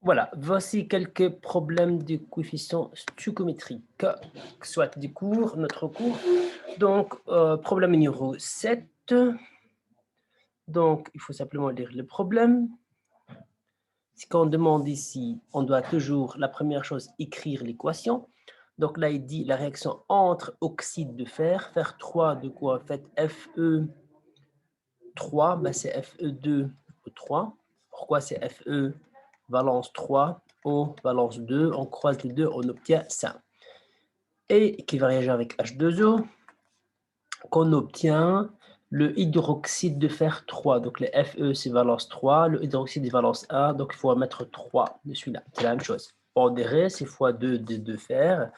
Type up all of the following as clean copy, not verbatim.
Voilà, voici quelques problèmes de coefficients stoichiométriques, soit du cours, notre cours. Donc, problème numéro 7. Donc, il faut simplement lire le problème. Ce qu'on demande ici, on doit toujours, la première chose, écrire l'équation. Donc là, il dit la réaction entre oxyde de fer, fer 3 de quoi en fait Fe3, ben c'est Fe2O3. Pourquoi c'est Fe valence 3, O valence 2, on croise les deux, on obtient ça. Et qui va réagir avec H2O, qu'on obtient le hydroxyde de fer 3. Donc, le Fe, c'est valence 3. Le hydroxyde est valence 1. Donc, il faut en mettre 3 de celui-là. C'est la même chose. Pondéré, c'est x2 de fer.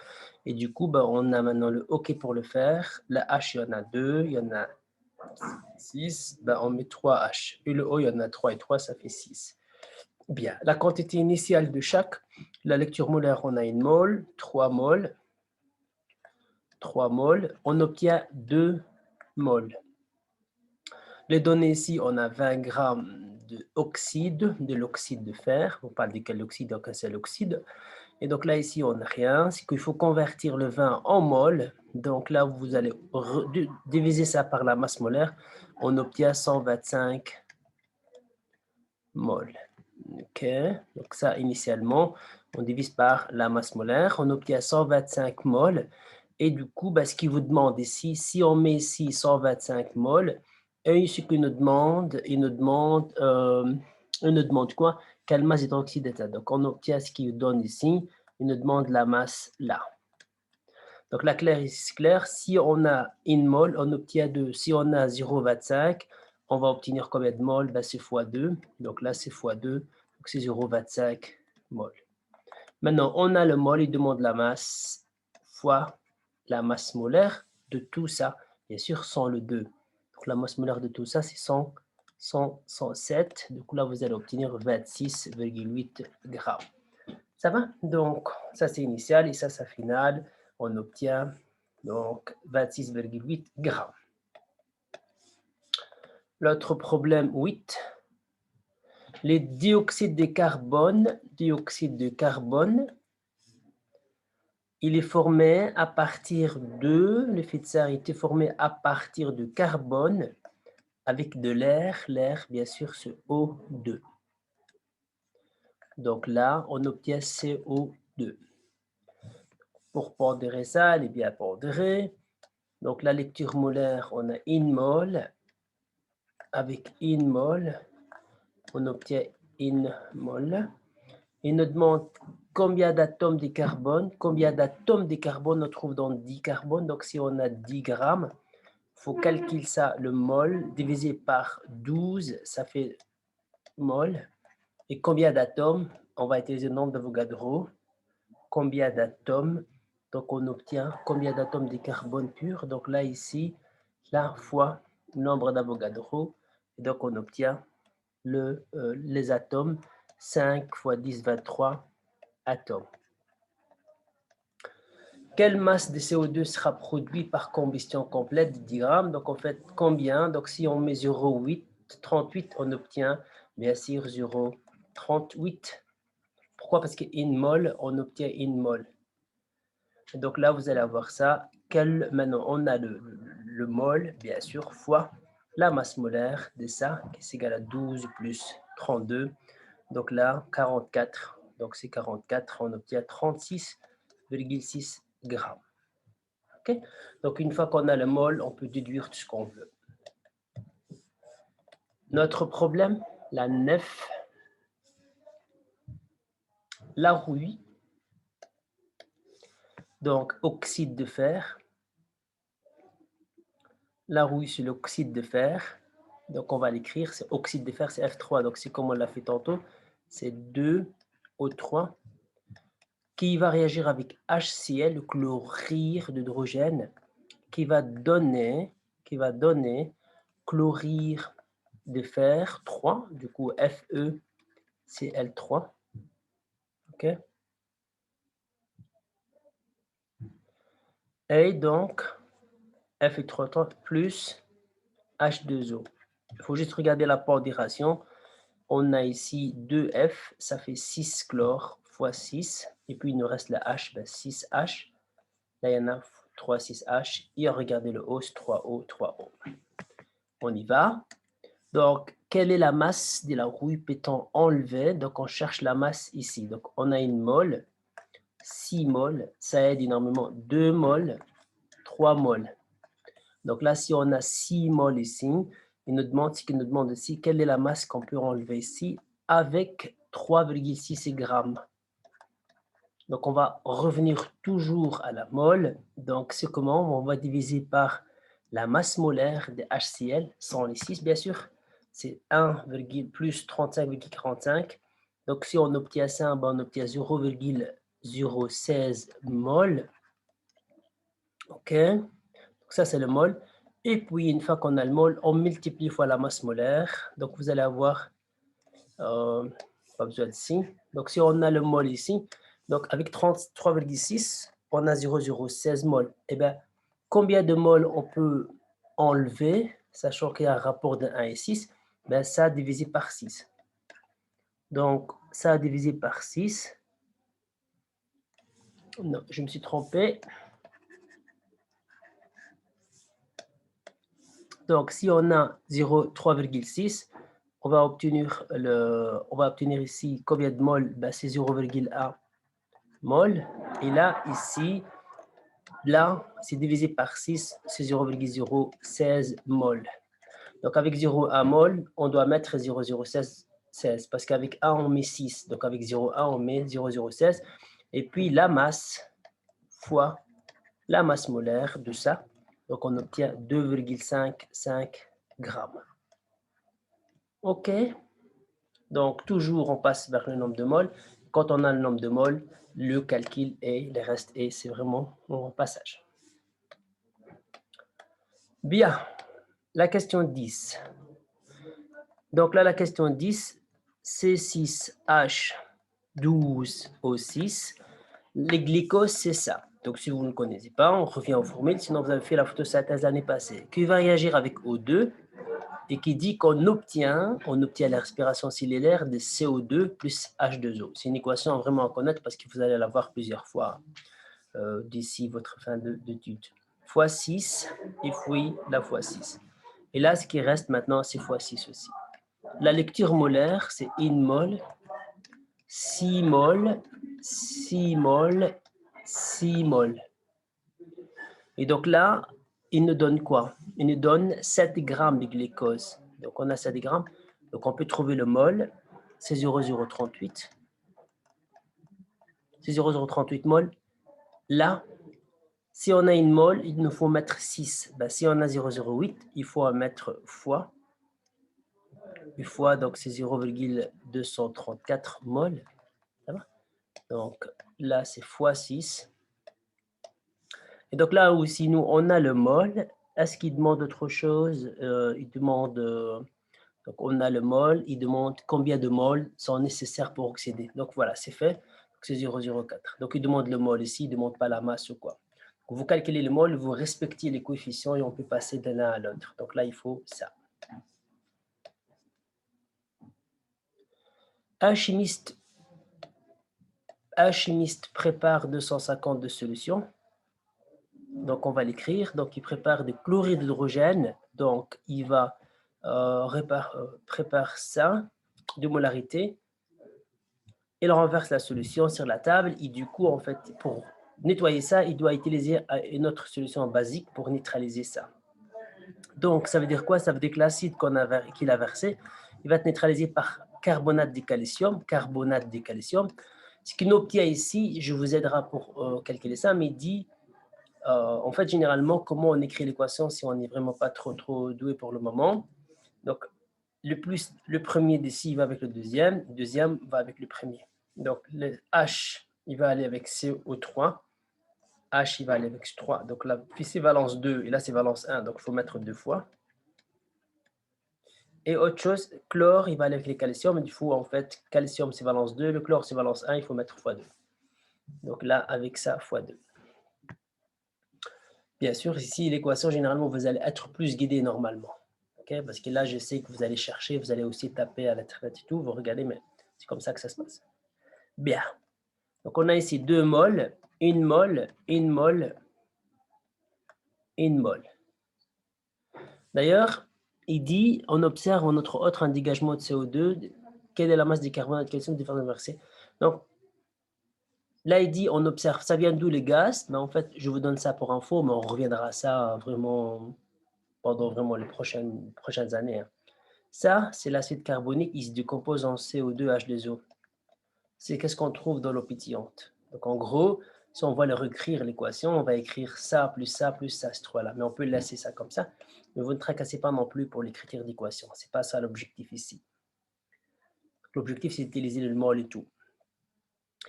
Et du coup, ben, on a maintenant le OK pour le fer. La H, il y en a 2. Il y en a 6. Ben, on met 3 H. Et le O, il y en a 3 et 3, ça fait 6. Bien. La quantité initiale de chaque, la lecture molaire, on a une mole, 3 moles. 3 moles. On obtient 2 moles. Les données ici, on a 20 grammes de l'oxyde de fer. On parle de quel oxyde, donc un seul oxyde. Et donc là, ici, on n'a rien. C'est qu'il faut convertir le 20 en mol. Donc là, vous allez diviser ça par la masse molaire. On obtient 125 moles. OK. Donc ça, initialement, on divise par la masse molaire. On obtient 125 moles. Et du coup, ben, ce qu'il vous demande ici, si on met ici 125 moles, et ce qu'il nous demande, il nous demande quoi? Quelle masse d'hydroxyde est-ce? Donc, on obtient ce qu'il donne ici. Il nous demande la masse là. Donc, la claire ici, clair. Si on a une mole, on obtient 2. Si on a 0,25, on va obtenir combien de moles? Ben, c'est x2. Donc là, c'est x2. Donc, c'est 0,25 moles. Maintenant, on a le mol, il demande la masse fois la masse molaire de tout ça, bien sûr, sans le 2. Donc, la masse molaire de tout ça, c'est 100, 100, 107. Donc là, vous allez obtenir 26,8 grammes. Ça va? Donc, ça, c'est initial et ça final. On obtient donc 26,8 grammes. L'autre problème 8. Les dioxydes de carbone, il est formé à partir de, l'effet de serre est formé à partir de carbone avec de l'air, bien sûr c'est O2. Donc là, on obtient CO2. Pour pondérer ça, elle est bien pondérée. Donc la lecture molaire, on a une mole. Avec une mole, on obtient une mole. Il nous demande combien d'atomes de carbone. Combien d'atomes de carbone on trouve dans 10 carbones. Donc si on a 10 grammes, il faut calculer ça, le mol, divisé par 12, ça fait mol. Et combien d'atomes? On va utiliser le nombre d'Avogadro. Combien d'atomes? Donc, on obtient combien d'atomes de carbone pur. Donc là, ici, là, fois le nombre d'Avogadro. Et donc, on obtient les atomes. 5 fois 10, 23 atomes. Quelle masse de CO2 sera produite par combustion complète de 10 grammes? Donc, en fait, combien? Donc, si on met 0,38, on obtient bien sûr 0,38. Pourquoi? Parce qu'une mole, on obtient une mole. Donc là, vous allez avoir ça. Maintenant, on a le mol, bien sûr, fois la masse molaire de ça, qui est égale à 12 plus 32. Donc là, 44. Donc c'est 44, on obtient 36,6 grammes. Okay? Donc une fois qu'on a le mol, on peut déduire tout ce qu'on veut. Notre problème, la 9, la rouille, donc oxyde de fer. La rouille, c'est l'oxyde de fer. Donc, on va l'écrire. C'est oxyde de fer, c'est F3. Donc, c'est comme on l'a fait tantôt. C'est 2O3 qui va réagir avec HCl, le chlorure d'hydrogène, qui va donner chlorure de fer 3. Du coup, FeCl3. OK? Et donc, Fe3 plus H2O. Il faut juste regarder la pondération. on a ici 2F, ça fait 6 chlore fois 6. Et puis, il nous reste la H, ben 6H. Là, il y en a 3, 6H. Et regardez le O, c'est 3O, 3O. On y va. Donc, quelle est la masse de la rouille peut-on enlever? Donc, on cherche la masse ici. Donc, on a une mole, 6 moles, ça aide énormément. 2 moles, 3 moles. Donc là, si on a 6 moles ici, il nous demande aussi quelle est la masse qu'on peut enlever ici avec 3,6 grammes. Donc, on va revenir toujours à la mole. Donc, c'est comment? On va diviser par la masse molaire de HCl, sans les 6 bien sûr. C'est 1, plus 35,45. Donc, si on obtient ça, ben on obtient 0,016 mol. OK? Donc, ça, c'est le mol. Et puis, une fois qu'on a le mol, on multiplie fois la masse molaire. Donc, vous allez avoir, pas besoin d'ici. Donc, si on a le mol ici, donc avec 33,6, on a 0,016 mol. Eh bien, combien de mol on peut enlever, sachant qu'il y a un rapport de 1 et 6, ben, ça divisé par 6. Donc, ça divisé par 6. Non, je me suis trompé. Donc, si on a 0,3,6, on va obtenir ici combien de mol? Ben, c'est 0,1 mol. Et là, ici, là, c'est divisé par 6, c'est 0,016 mol. Donc, avec 0,1 mol, on doit mettre 0,016 parce qu'avec 1, on met 6. Donc, avec 0,1, on met 0,016. Et puis, la masse fois la masse molaire de ça. Donc, on obtient 2,55 grammes. OK. Donc, toujours, on passe vers le nombre de moles. Quand on a le nombre de moles, le calcul est, le reste est, c'est vraiment mon passage. Bien. La question 10. Donc là, la question 10, C6H12O6. Les glycoses, c'est ça. Donc, si vous ne connaissez pas, on revient aux formules. Sinon, vous avez fait la photosynthèse l'année passée. Qui va réagir avec O2 et qui dit qu'on obtient la respiration cellulaire de CO2 plus H2O. C'est une équation vraiment à connaître parce que vous allez la voir plusieurs fois d'ici votre fin d'étude. Fois 6 et puis la fois 6. Et là, ce qui reste maintenant, c'est fois 6 aussi. La lecture molaire, c'est 1 mol, 6 mol, 6 mol, 6 mol. Et donc là, il nous donne quoi? Il nous donne 7 grammes de glucose. Donc on a 7 grammes. Donc on peut trouver le mol, c'est 0,038. C'est 0,038 mol. Là, si on a une mol, il nous faut mettre 6. Ben, si on a 0,08, il faut en mettre fois. Une fois, donc c'est 0,234 mol. Ça va? Donc là, c'est fois 6. Et donc là aussi, nous, on a le mol. Est-ce qu'il demande autre chose? Il demande, donc on a le mol, il demande combien de mols sont nécessaires pour oxyder. Donc voilà, c'est fait. C'est 0,04. Donc il demande le mol ici, il ne demande pas la masse ou quoi. Donc, vous calculez le mol, vous respectez les coefficients et on peut passer d'un à l'autre. Donc là, il faut ça. Un chimiste prépare 250 de solution. Donc, on va l'écrire. Donc, il prépare du chlorure d'hydrogène. Donc, il va préparer ça, de molarité. Il renverse la solution sur la table. Et du coup, en fait, pour nettoyer ça, il doit utiliser une autre solution basique pour neutraliser ça. Donc, ça veut dire quoi? Ça veut dire que l'acide qu'il a versé, il va être neutralisé par carbonate de calcium. Ce qu'il obtient ici, je vous aiderai pour calculer ça, mais dit, en fait, généralement, comment on écrit l'équation si on n'est vraiment pas trop doué pour le moment. Donc, le premier d'ici va avec le deuxième va avec le premier. Donc, le H, il va aller avec CO3. H, il va aller avec 3. Donc là, puis c'est valence 2 et là, c'est valence 1. Donc, il faut mettre 2 fois. Et autre chose, chlore, il va aller avec les calcium. Il faut en fait, calcium, c'est valence 2. Le chlore, c'est valence 1. Il faut mettre x2. Donc là, avec ça, x2. Bien sûr, ici, l'équation, généralement, vous allez être plus guidé normalement. Ok? ok? Parce que là, je sais que vous allez chercher, vous allez aussi taper à l'internet et tout, vous regardez, mais c'est comme ça que ça se passe. Bien. Donc, on a ici 2 moles, 1 mole, 1 mole, 1 mole. D'ailleurs, il dit, on observe en notre autre dégagement de CO2, quelle est la masse du carbone, quelles sont les différences inversées. Donc, là, il dit, on observe, ça vient d'où les gaz? Mais en fait, je vous donne ça pour info, mais on reviendra à ça vraiment pendant vraiment les prochaines années. Hein. Ça, c'est l'acide carbonique, il se décompose en CO2, H2O. C'est qu'est-ce qu'on trouve dans l'eau pétillante. Donc, en gros, si on va le réécrire l'équation, on va écrire ça, plus ça, plus ça, ce 3-là. Mais on peut laisser ça comme ça. Mais vous ne tracassez pas non plus pour les critères d'équation. Ce n'est pas ça l'objectif ici. L'objectif, c'est d'utiliser le mol et tout.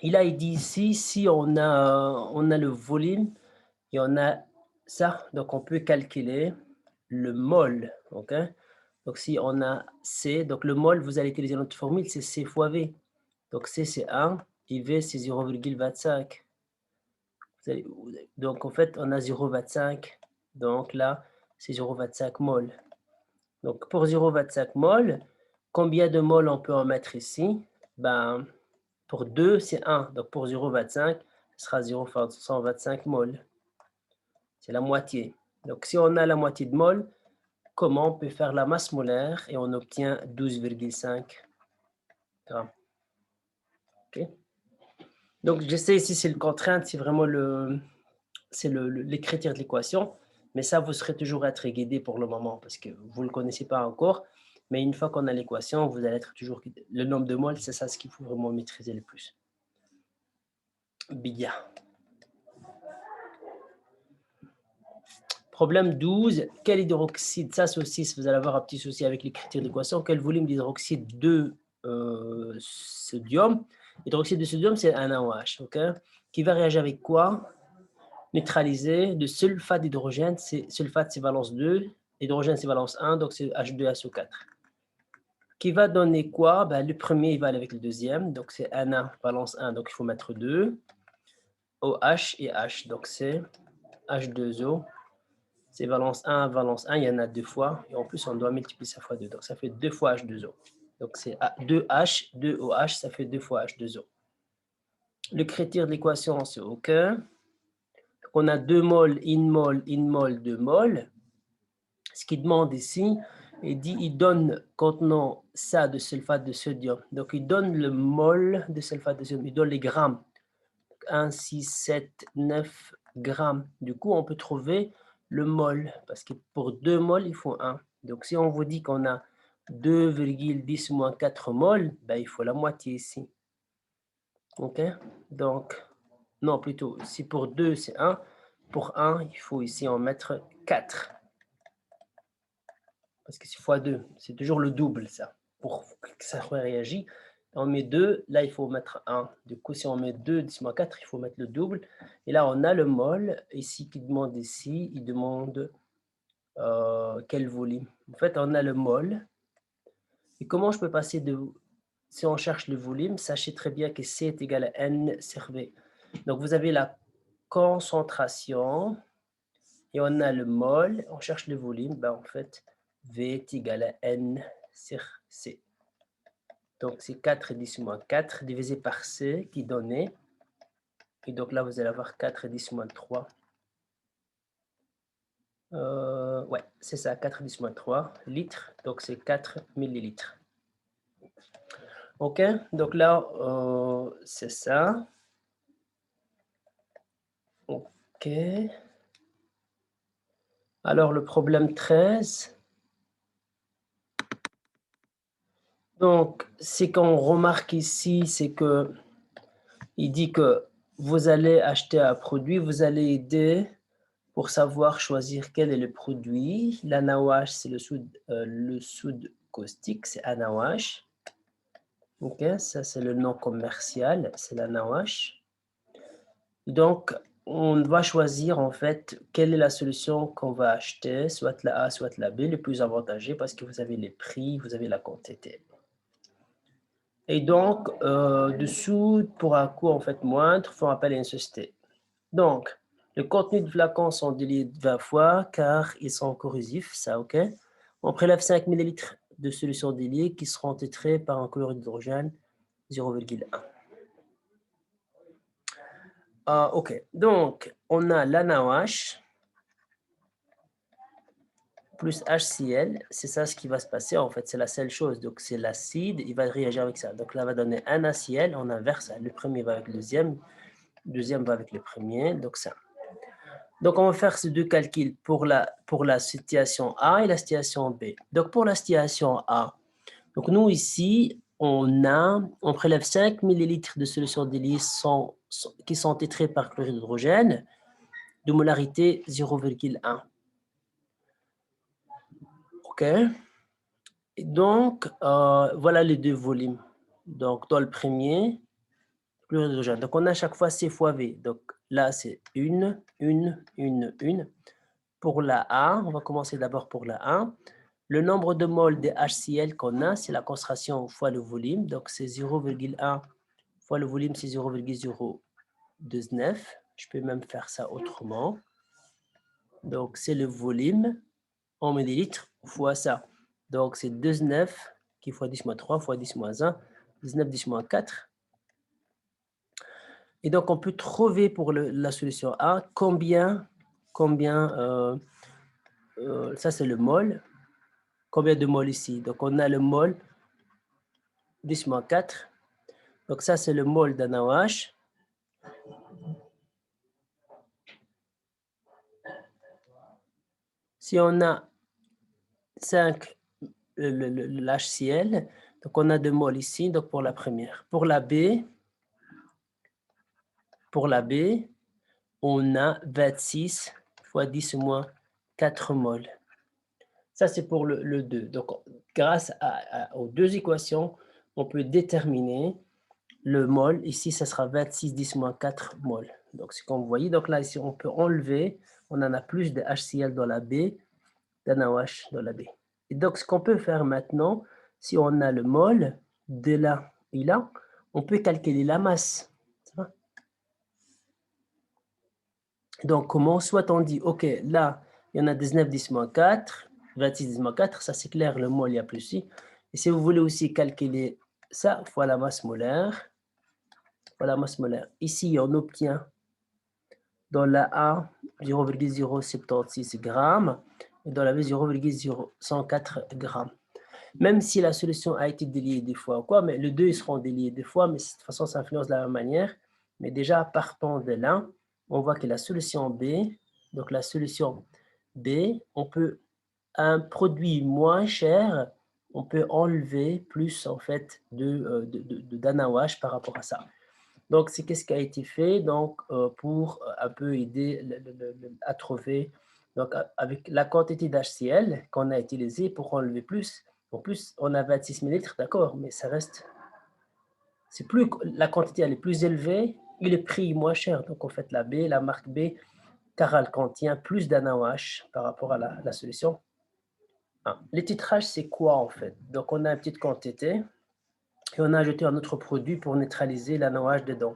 Il a dit ici, si on a le volume et on a ça, donc on peut calculer le mol. Ok? Donc, si on a C, donc le mol, vous allez utiliser notre formule, c'est C fois V. Donc, C, c'est 1 et V, c'est 0,25. Donc, en fait, on a 0,25. Donc, là, c'est 0,25 mol. Donc, pour 0,25 mol, combien de mol on peut en mettre ici? Ben, pour 2, c'est 1. Donc, pour 0,25, ce sera 0,125 mol. C'est la moitié. Donc, si on a la moitié de mol, comment on peut faire la masse molaire et on obtient 12,5 grammes. Okay. Donc, je sais ici, c'est le contrainte, c'est vraiment les critères de l'équation. Mais ça, vous serez toujours être guidé pour le moment parce que vous ne le connaissez pas encore. Mais une fois qu'on a l'équation, vous allez être toujours guidé. Le nombre de moles, c'est ça ce qu'il faut vraiment maîtriser le plus. Bien. Problème 12. Quel hydroxyde? Ça, c'est aussi, vous allez avoir un petit souci avec les critères d'équation. Quel volume d'hydroxyde de sodium? L'hydroxyde de sodium, c'est un NaOH, ok? Qui va réagir avec quoi? Neutralisé de sulfate d'hydrogène. Sulfate, c'est valence 2. Hydrogène, c'est valence 1, donc c'est H2SO4. Qui va donner quoi? Ben, le premier, il va aller avec le deuxième. Donc, c'est Na, valence 1, donc il faut mettre 2. OH et H, donc c'est H2O. C'est valence 1, valence 1, il y en a 2 fois. Et en plus, on doit multiplier ça fois 2. Donc, ça fait 2 fois H2O. Donc, c'est 2H, 2OH, ça fait 2 fois H2O. Le critère de l'équation, c'est OK. On a 2 moles, 1 mol, 1 mol, 2 moles. Ce qu'il demande ici, il donne contenant ça de sulfate de sodium. Donc, il donne le mol de sulfate de sodium. Il donne les grammes. 1, 6, 7, 9 grammes. Du coup, on peut trouver le mol. Parce que pour 2 mols, il faut 1. Donc, si on vous dit qu'on a 2,10 moins 4 mols, ben, il faut la moitié ici. OK? Donc, non, plutôt, si pour 2, c'est 1. Pour 1, il faut ici en mettre 4. Parce que c'est x2, c'est toujours le double, ça. Pour que ça réagisse, on met 2, là, il faut mettre 1. Du coup, si on met 2, 10 moins 4, il faut mettre le double. Et là, on a le mol. Ici, qui demande ici, il demande quel volume. En fait, on a le mol. Et comment je peux passer de... Si on cherche le volume, sachez très bien que C est égal à N sur V. Donc, vous avez la concentration et on a le mol. On cherche le volume. Ben, en fait, V est égal à N sur C. Donc, c'est 4 10 moins 4 divisé par C qui donnait. Et donc là, vous allez avoir 4 10 moins 3. Ouais, c'est ça, 4 10 moins 3 litres. Donc, c'est 4 millilitres. OK, donc là, c'est ça. OK. Alors, le problème 13. Donc, ce qu'on remarque ici, c'est que il dit que vous allez acheter un produit, vous allez aider pour savoir choisir quel est le produit. L'anawash, c'est le soude caustique, c'est anawash. OK, ça c'est le nom commercial, c'est l'anawash. Donc, on va choisir en fait quelle est la solution qu'on va acheter, soit la A, soit la B, le plus avantageux parce que vous avez les prix, vous avez la quantité. Et donc, dessous, pour un coût en fait moindre, font appel à une société. Donc, le contenu de flacon sont dilués 20 fois car ils sont corrosifs, ça, OK? On prélève 5 ml de solution déliée qui seront titrés par un chlorure d'hydrogène 0,1. OK, donc on a l'NaOH plus HCl, c'est ça ce qui va se passer en fait, c'est la seule chose. Donc c'est l'acide, il va réagir avec ça. Donc là, on va donner un HCl, on inverse, le premier va avec le deuxième va avec le premier, donc ça. Donc on va faire ces deux calculs pour la situation A et la situation B. Donc pour la situation A, donc nous ici, on prélève 5 ml de solution d'hélice qui sont titrés par chlorure d'hydrogène de molarité 0,1. OK. Et donc, voilà les deux volumes. Donc, dans le premier, chlorure d'hydrogène. Donc, on a à chaque fois C fois V. Donc, là, c'est une. Pour la A, on va commencer d'abord pour la A. Le nombre de moles de HCl qu'on a, c'est la concentration fois le volume. Donc, c'est 0,1 fois le volume, c'est 0,029. Je peux même faire ça autrement. Donc, c'est le volume en millilitres fois ça. Donc, c'est 19 qui fois 10-3 fois 10-1, 19 10-4. Et donc, on peut trouver pour la solution A combien ça c'est le mol. Combien de mol ici? Donc, on a le mol 10-4. Donc, ça c'est le mol d'NaOH. Si on a 5 l'HCl, donc on a 2 moles ici, donc pour la première. Pour la B, on a 26 fois 10 moins 4 moles. Ça, c'est pour le 2. Donc, grâce aux deux équations, on peut déterminer le mol. Ici, ça sera 26 10 moins 4 moles. Donc, c'est comme vous voyez. Donc là, ici, on peut enlever. On en a plus de HCl dans la B, d'NaOH dans la B. Et donc, ce qu'on peut faire maintenant, si on a le mol de là et là, on peut calculer la masse. Ça va? Donc, comment? Soit on dit, OK, là, il y en a 19 10 moins 4, 26 10 moins 4, ça c'est clair, le mol, il y a plus ici. Et si vous voulez aussi calculer ça, fois la masse molaire, ici, on obtient dans la A 0,076 grammes et dans la B 0,0104 grammes. Même si la solution a été déliée des fois ou quoi, mais les deux ils seront déliés des fois, mais de toute façon, ça influence de la même manière. Mais déjà, partant de là, on voit que la solution B, donc la solution B, on peut, un produit moins cher, on peut enlever plus en fait d'NaOH par rapport à ça. Donc, c'est qu'est-ce qui a été fait donc, pour un peu aider à trouver, donc avec la quantité d'HCl qu'on a utilisée pour enlever plus. En plus, on a 26 ml, d'accord, mais ça reste, c'est plus, la quantité elle est plus élevée et le prix est moins cher. Donc, en fait, la marque B, car elle contient plus d'NaOH par rapport à la solution. Les titrages, c'est quoi en fait? Donc, on a une petite quantité et on a ajouté un autre produit pour neutraliser l'NaOH dedans.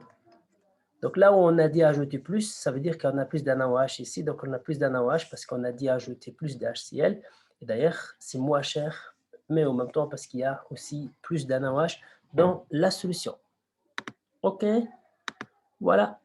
Donc là où on a dit ajouter plus, ça veut dire qu'on a plus d'NaOH ici. Donc on a plus d'NaOH parce qu'on a dit ajouter plus d'HCl. Et d'ailleurs, c'est moins cher, mais en même temps parce qu'il y a aussi plus d'NaOH dans la solution. OK, voilà.